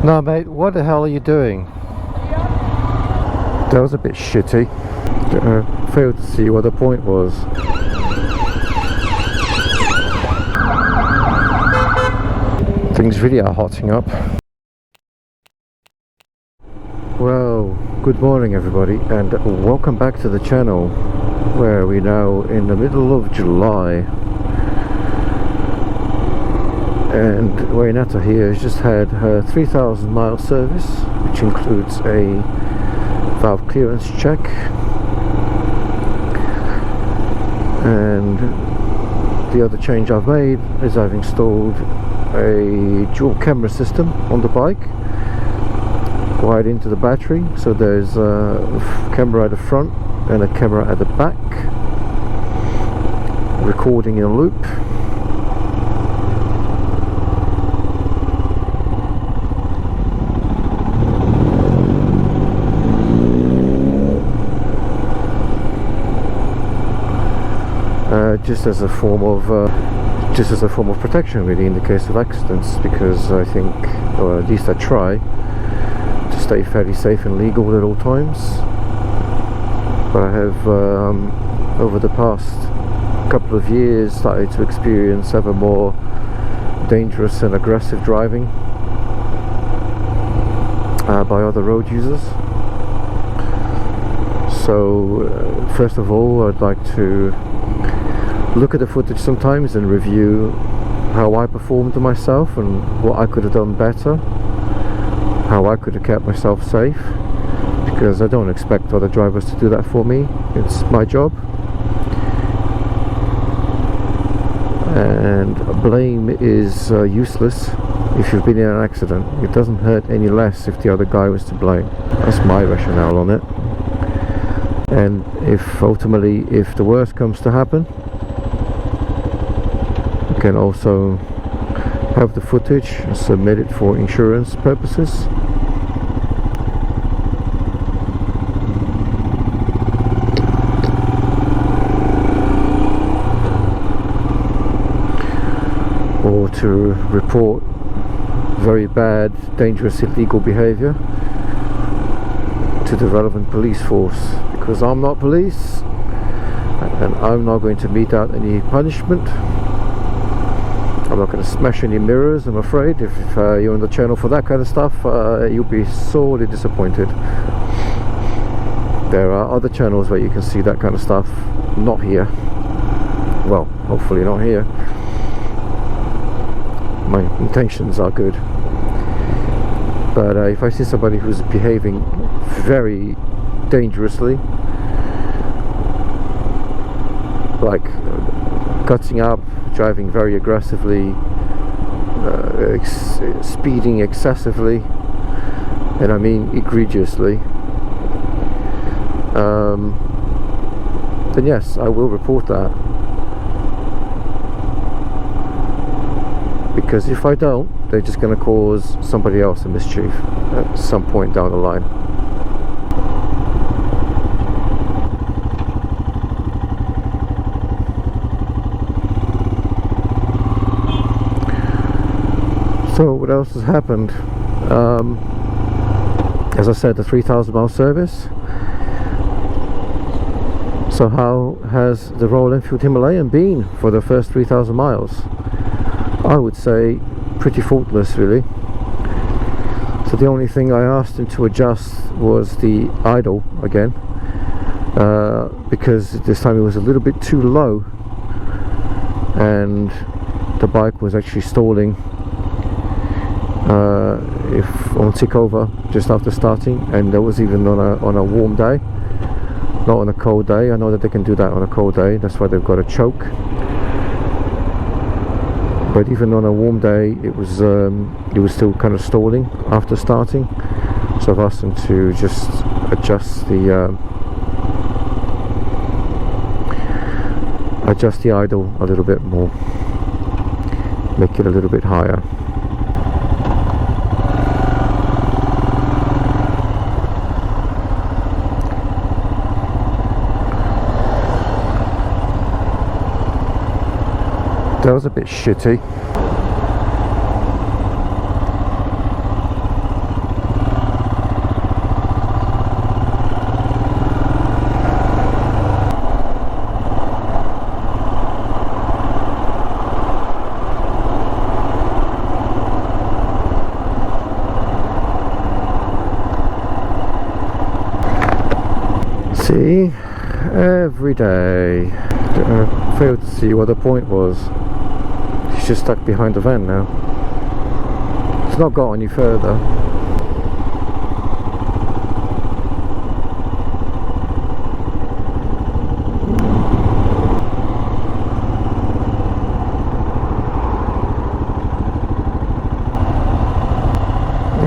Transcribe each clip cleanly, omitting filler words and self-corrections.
No, mate, what the hell are you doing? That was a bit shitty. Failed to see what the point was. Things really are hotting up. Well, good morning everybody, and welcome back to the channel, where we're now in the middle of July. And Waynetta here has just had her 3,000 mile service, which includes a valve clearance check and the other change I've made is I've installed a dual camera system on the bike wired into the battery, so there's a camera at the front and a camera at the back recording in a loop. Just as a form of protection, really, in the case of accidents, because I think, or at least I try to stay fairly safe and legal at all times. But I have over the past couple of years started to experience ever more dangerous and aggressive driving by other road users. So first of all, I'd like to look at the footage sometimes and review how I performed to myself and what I could have done better, how I could have kept myself safe, because I don't expect other drivers to do that for me. It's my job, and blame is useless if you've been in an accident. It doesn't hurt any less if the other guy was to blame. That's my rationale on it. And if ultimately, if the worst comes to happen, can also have the footage and submit it for insurance purposes. Or to report very bad, dangerous, illegal behavior to the relevant police force, because I'm not police and I'm not going to mete out any punishment. I'm not going to smash any mirrors, I'm afraid. If you're on the channel for that kind of stuff, you'll be sorely disappointed. There are other channels where you can see that kind of stuff. Not here. Well, hopefully not here. My intentions are good. But if I see somebody who's behaving very dangerously, like cutting up, driving very aggressively, speeding excessively, and I mean egregiously, then yes, I will report that. Because if I don't, they're just going to cause somebody else a mischief at some point down the line. So what else has happened? As I said, the 3,000 mile service. So how has the Royal Enfield Himalayan been for the first 3,000 miles? I would say pretty faultless, really. So the only thing I asked him to adjust was the idle again, because this time it was a little bit too low and the bike was actually stalling if on tick over just after starting, and that was even on a warm day, not on a cold day. I know that they can do that on a cold day, that's why they've got a choke. But even on a warm day, it was still kind of stalling after starting. So I've asked them to just adjust the idle a little bit more, make it a little bit higher. That was a bit shitty. See, every day. I failed to see what the point was. She's just stuck behind the van now. It's not got any further.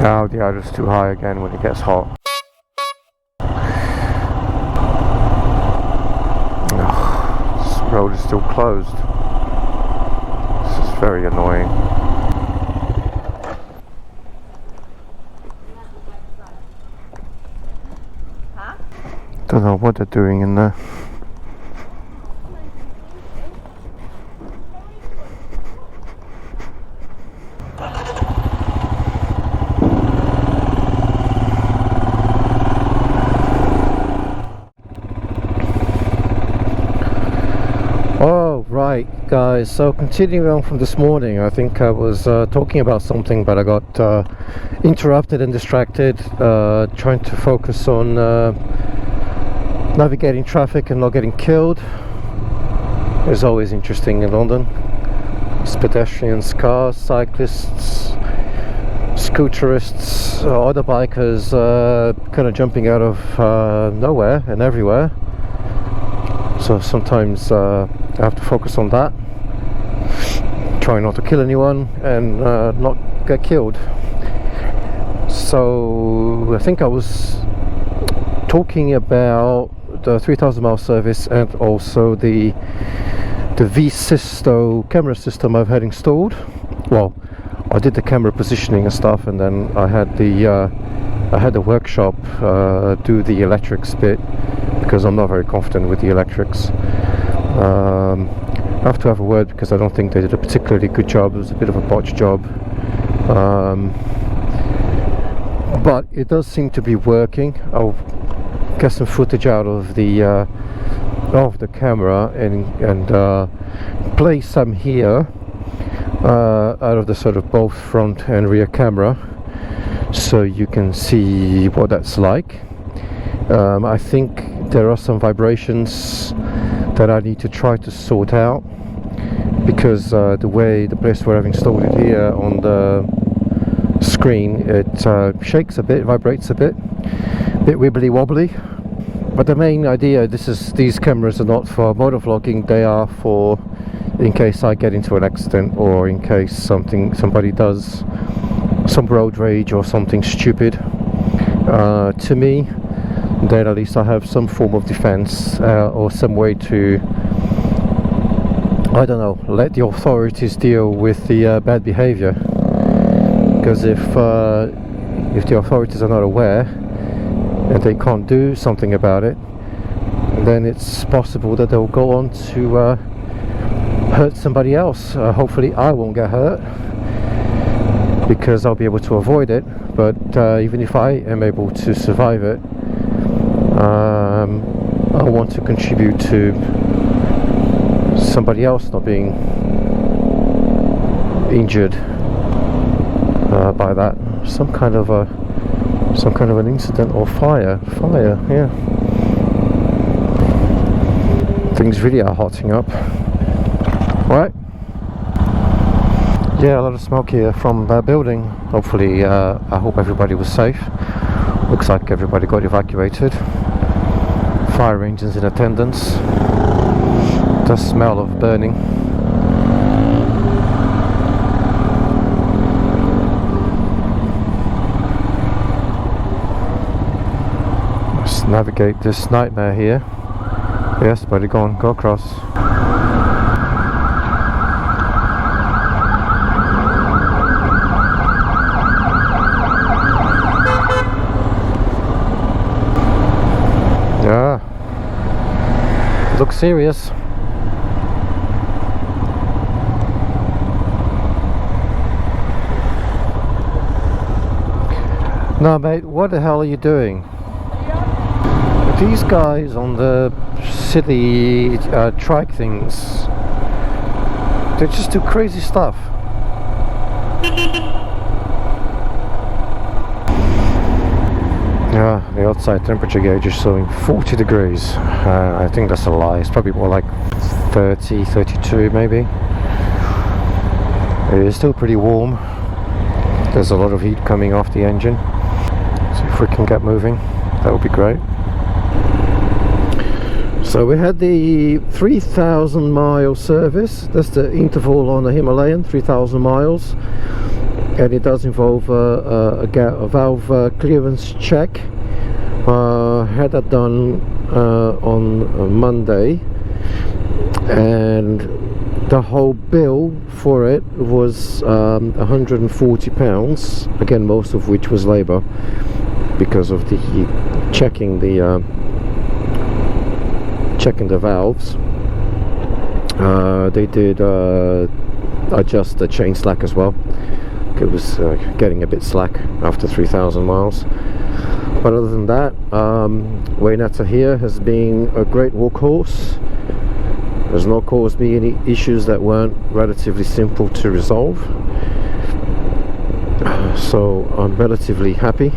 Now the idle's too high again when it gets hot. This road is still closed. This is very annoying. Don't know what they're doing in there. Right guys, so continuing on from this morning, I think I was talking about something, but I got interrupted and distracted, trying to focus on navigating traffic and not getting killed. It's always interesting in London. It's pedestrians, cars, cyclists, scooterists, other bikers kind of jumping out of nowhere and everywhere. So sometimes I have to focus on that, try not to kill anyone and not get killed. So I think I was talking about the 3,000 mile service and also the VSYSTO camera system I've had installed. Well, I did the camera positioning and stuff, and then I had the workshop do the electrics bit, because I'm not very confident with the electrics. I have to have a word because I don't think they did a particularly good job. It was a bit of a botched job, but it does seem to be working. I'll get some footage out of the camera and play some here out of the sort of both front and rear camera, so you can see what that's like. I think there are some vibrations that I need to try to sort out, because the place where I've installed it here on the screen, it shakes a bit, vibrates a bit wibbly wobbly. But the main idea, these cameras are not for motor vlogging, they are for in case I get into an accident, or in case somebody does some road rage or something stupid to me. Then at least I have some form of defense, or some way to, I don't know, let the authorities deal with the bad behavior. Because if the authorities are not aware and they can't do something about it, then it's possible that they'll go on to hurt somebody else. Hopefully I won't get hurt, because I'll be able to avoid it. But even if I am able to survive it, I want to contribute to somebody else not being injured by that. Some kind of an incident or fire, yeah. Things really are hotting up. Right. Yeah, a lot of smoke here from that building. Hopefully, I hope everybody was safe. Looks like everybody got evacuated. Fire engines in attendance. The smell of burning. Let's navigate this nightmare here. Yes, buddy, go on, go across. Yeah, looks serious. No, mate, what the hell are you doing? These guys on the city trike things, they just do crazy stuff. Yeah, the outside temperature gauge is showing 40 degrees. I think that's a lie. It's probably more like 30, 32 maybe. It is still pretty warm. There's a lot of heat coming off the engine. So if we can get moving, that would be great. So we had the 3,000 mile service. That's the interval on the Himalayan, 3,000 miles. And it does involve a valve clearance check. Had that done on Monday. And the whole bill for it was £140, again most of which was labour because of the checking the valves. They did adjust the chain slack as well. It was getting a bit slack after 3,000 miles. But other than that, Waynetta here has been a great workhorse. Has not caused me any issues that weren't relatively simple to resolve. So I'm relatively happy.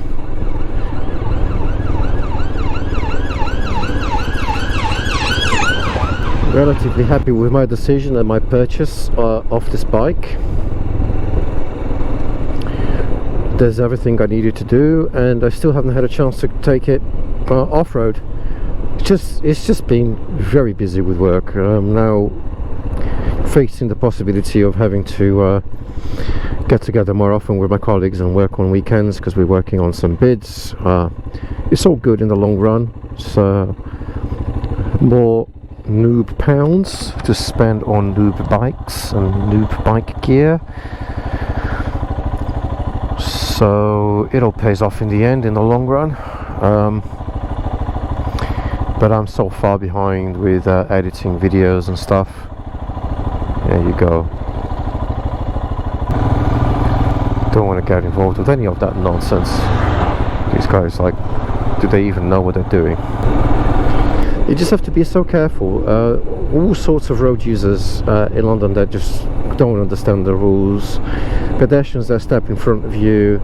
Relatively happy with my decision and my purchase of this bike. There's everything I needed to do, and I still haven't had a chance to take it off-road. It's just been very busy with work. I'm now facing the possibility of having to get together more often with my colleagues and work on weekends because we're working on some bids. It's all good in the long run. It's more noob pounds to spend on noob bikes and noob bike gear. So it all pays off in the end, in the long run. But I'm so far behind with editing videos and stuff. There you go. Don't want to get involved with any of that nonsense. These guys, like, do they even know what they're doing? You just have to be so careful. All sorts of road users in London that just don't understand the rules. Pedestrians that step in front of you.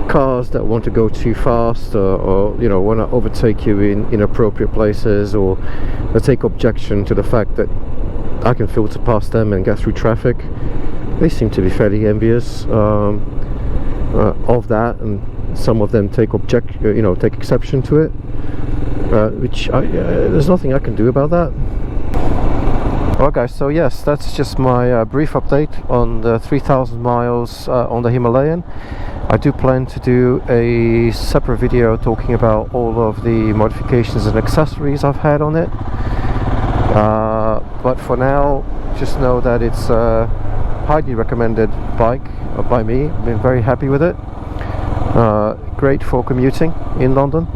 Cars that want to go too fast, or you know, want to overtake you in inappropriate places, or they take objection to the fact that I can filter past them and get through traffic. They seem to be fairly envious of that, and some of them take exception to it, which there's nothing I can do about that. Alright guys, so yes, that's just my brief update on the 3,000 miles on the Himalayan. I do plan to do a separate video talking about all of the modifications and accessories I've had on it. But for now, just know that it's a highly recommended bike by me. I've been very happy with it. Great for commuting in London.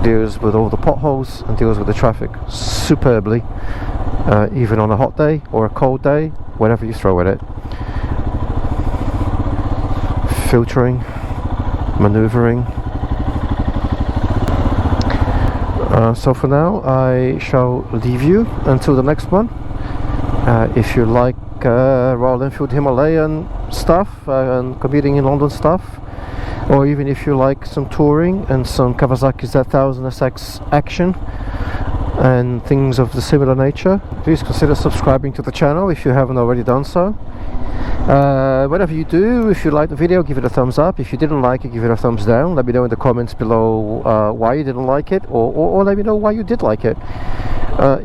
Deals with all the potholes and deals with the traffic superbly. Even on a hot day or a cold day, whatever you throw at it. Filtering, maneuvering. So for now I shall leave you until the next one. If you like Royal Enfield Himalayan stuff and commuting in London stuff, or even if you like some touring and some Kawasaki Z1000 SX action and things of the similar nature, please consider subscribing to the channel if you haven't already done so. Whatever you do, if you like the video, give it a thumbs up. If you didn't like it, give it a thumbs down. Let me know in the comments below why you didn't like it, or let me know why you did like it.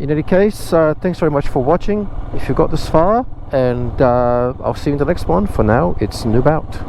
In any case, thanks very much for watching if you got this far, and I'll see you in the next one. For now, it's Noob out.